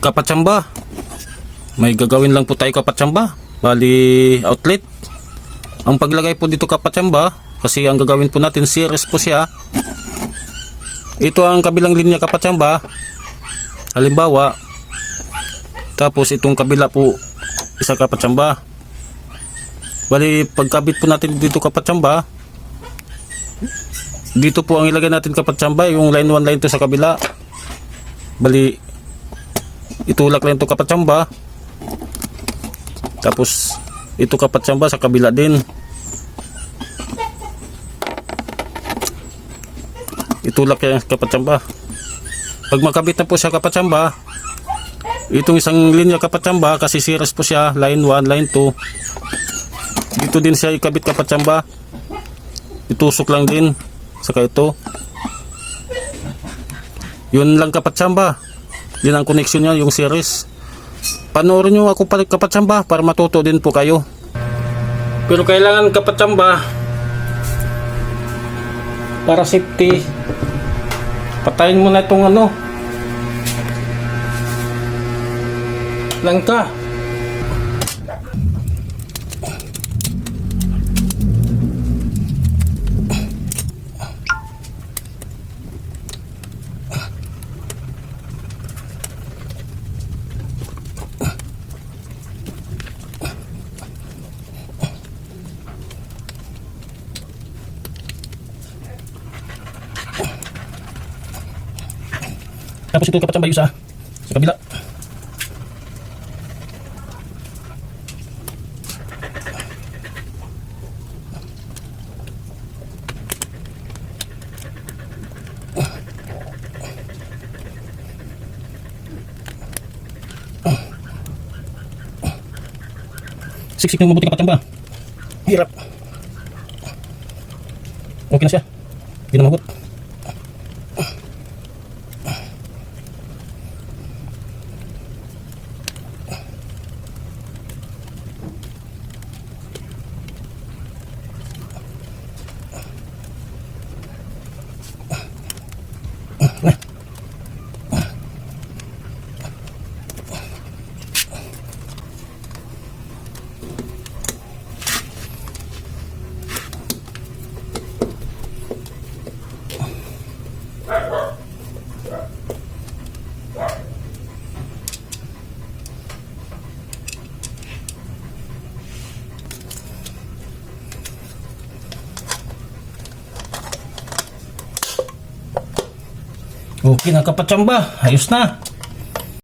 Kapatsamba, may gagawin lang po tayo kapatsamba. Bali outlet. Ang paglagay po dito kapatsamba, kasi ang gagawin po natin series po siya. Ito ang kabilang linya kapatsamba. Halimbawa, tapos itong kabila po isa kapatsamba. Bali pagkabit po natin dito kapatsamba, dito po ang ilagay natin kapatsamba, yung line 1 line 2 sa kabila. Bali itulak lang ito kapatsamba, tapos ito kapatsamba sa kabila din, itulak yan kapatsamba. Pag makabit na po siya kapatsamba, itong isang linya kapatsamba, kasi series po siya, line 1 line 2, dito din siya ikabit kapatsamba, itusok lang din saka ito, yun lang kapatsamba. Yun ang connection niya, yung series. Panoorin nyo ako kapatsamba para matuto din po kayo. Pero kailangan kapatsamba, para safety, patayin mo na itong langka. Tapos ito kapatsamba yung sa kabila. Siksik ng mabuti kapatsamba. Hirap. Okay na siya. Hindi na magot. Okay na kapatsamba, ayos na.